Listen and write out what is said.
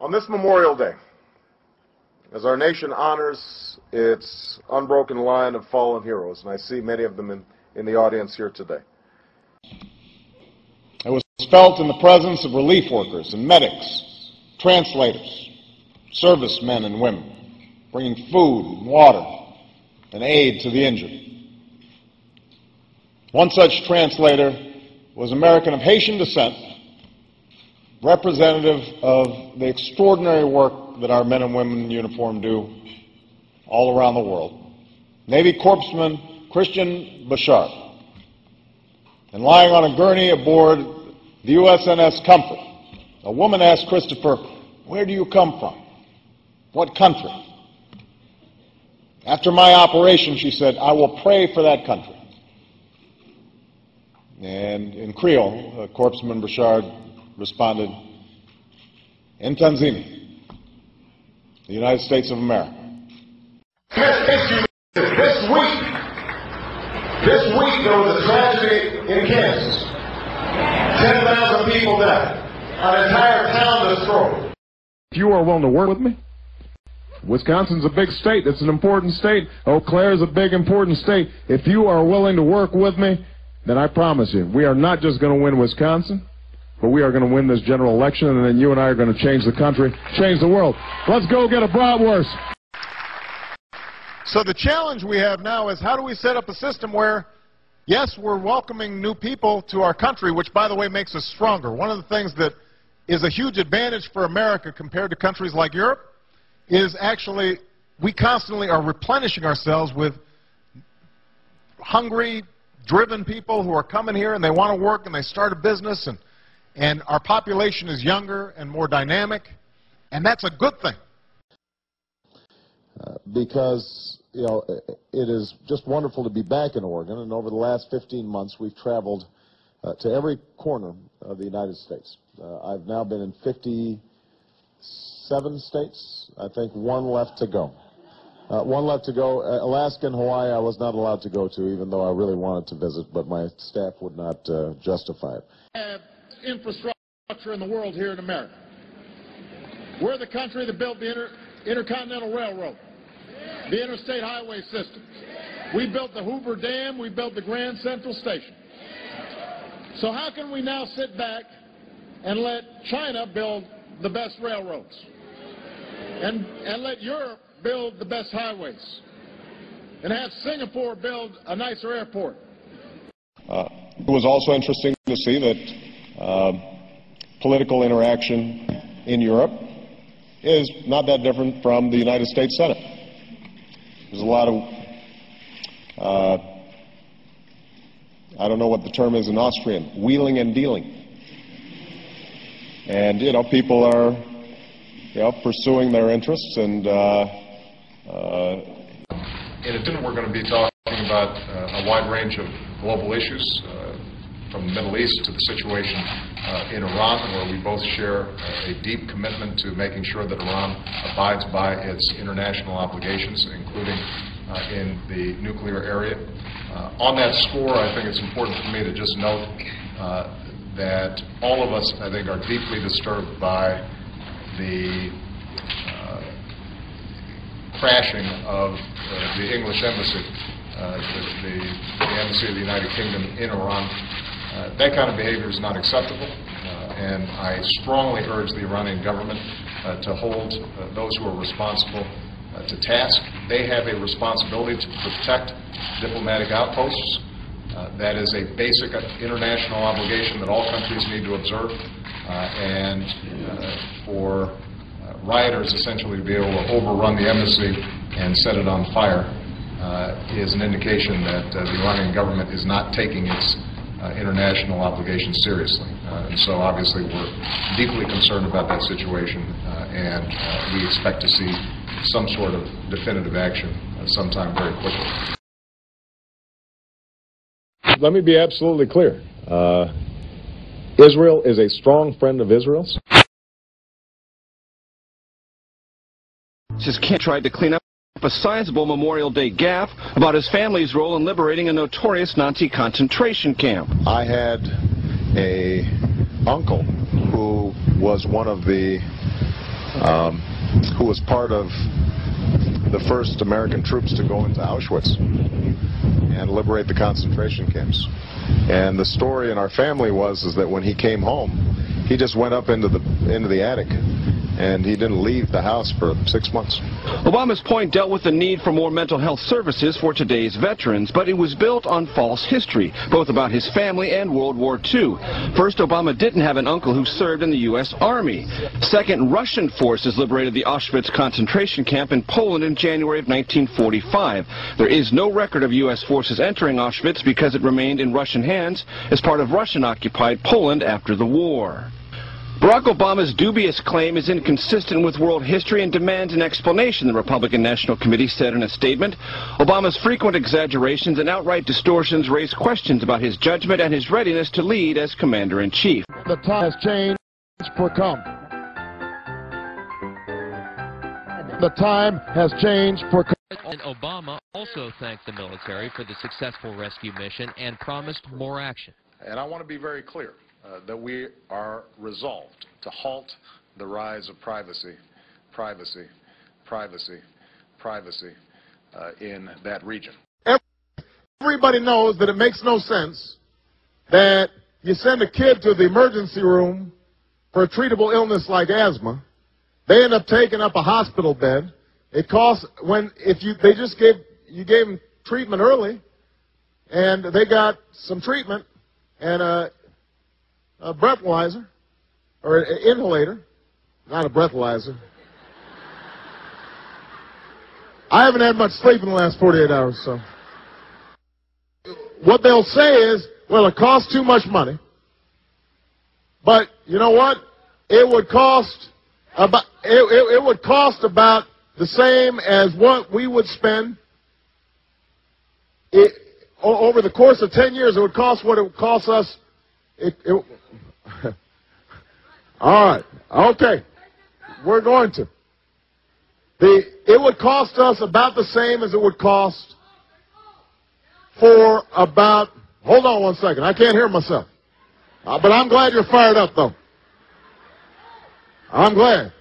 On this Memorial Day, as our nation honors its unbroken line of fallen heroes, and I see many of them in the audience here today, it was felt in the presence of relief workers and medics, translators, servicemen and women, bringing food and water and aid to the injured. One such translator was American of Haitian descent, representative of the extraordinary work that our men and women in uniform do all around the world, Navy Corpsman Christian Bouchard. And lying on a gurney aboard the USNS Comfort, a woman asked Christopher, "Where do you come from? What country?" "After my operation," she said, "I will pray for that country." And in Creole, Corpsman Bouchard responded, "In Tanzania, the United States of America." This week there was a tragedy in Kansas. 10,000 people died. An entire town destroyed. If you are willing to work with me, Wisconsin's a big state. It's an important state. Eau Claire is a big, important state. If you are willing to work with me, then I promise you, we are not just going to win Wisconsin, but we are going to win this general election, and then you and I are going to change the country, change the world. Let's go get a bratwurst. So the challenge we have now is how do we set up a system where, yes, we're welcoming new people to our country, which, by the way, makes us stronger. One of the things that is a huge advantage for America compared to countries like Europe is actually we constantly are replenishing ourselves with hungry, driven people who are coming here and they want to work and they start a business, and our population is younger and more dynamic, and that's a good thing. Because, you know, it is just wonderful to be back in Oregon, and over the last 15 months we've traveled to every corner of the United States. I've now been in 57 states. I think one left to go. One left to go. Alaska and Hawaii I was not allowed to go to, even though I really wanted to visit, but my staff would not justify it. Infrastructure in the world here in America. We're the country that built the Intercontinental Railroad, the interstate highway system. We built the Hoover Dam. We built the Grand Central Station. So how can we now sit back and let China build the best railroads and let Europe build the best highways and have Singapore build a nicer airport? It was also interesting to see that political interaction in Europe is not that different from the United States Senate. There's a lot of, I don't know what the term is in Austrian, wheeling and dealing. And, you know, people are, you know, pursuing their interests, and in addition, we're going to be talking about a wide range of global issues, from the Middle East to the situation in Iran, where we both share a deep commitment to making sure that Iran abides by its international obligations, including in the nuclear area. On that score, I think it's important for me to just note that all of us, I think, are deeply disturbed by the crashing of the English embassy, the embassy of the United Kingdom in Iran. That kind of behavior is not acceptable, and I strongly urge the Iranian government to hold those who are responsible to task. They have a responsibility to protect diplomatic outposts. That is a basic international obligation that all countries need to observe, and for rioters essentially to be able to overrun the embassy and set it on fire is an indication that the Iranian government is not taking its international obligations seriously. And so obviously we're deeply concerned about that situation, and we expect to see some sort of definitive action sometime very quickly. Let me be absolutely clear. Israel is a strong friend of Israel's. Kent tried to clean up a sizable Memorial Day gaffe about his family's role in liberating a notorious Nazi concentration camp. I had an uncle who was one of the who was part of the first American troops to go into Auschwitz and liberate the concentration camps. And the story in our family is that when he came home, he just went up into the attic, and he didn't leave the house for 6 months. Obama's point dealt with the need for more mental health services for today's veterans, but it was built on false history, both about his family and World War II. First, Obama didn't have an uncle who served in the U.S. Army. Second, Russian forces liberated the Auschwitz concentration camp in Poland in January of 1945. There is no record of U.S. forces entering Auschwitz because it remained in Russian hands as part of Russian-occupied Poland after the war. Barack Obama's dubious claim is inconsistent with world history and demands an explanation, the Republican National Committee said in a statement. Obama's frequent exaggerations and outright distortions raise questions about his judgment and his readiness to lead as commander-in-chief. The time has changed for come. The time has changed for come. President Obama also thanked the military for the successful rescue mission and promised more action. And I want to be very clear that we are resolved to halt the rise of privacy in that region. Everybody knows that it makes no sense that you send a kid to the emergency room for a treatable illness like asthma. They end up taking up a hospital bed. It costs you gave them treatment early, and they got some treatment and a breathalyzer, or an inhalator, not a breathalyzer. I haven't had much sleep in the last 48 hours, so. What they'll say is, well, it costs too much money, but you know what? It would cost about the same as what we would spend over the course of 10 years. It would cost what it would cost us. All right. Okay. We're going to. It would cost us about the same as it would cost for about, hold on one second, I can't hear myself. But I'm glad you're fired up, though. I'm glad.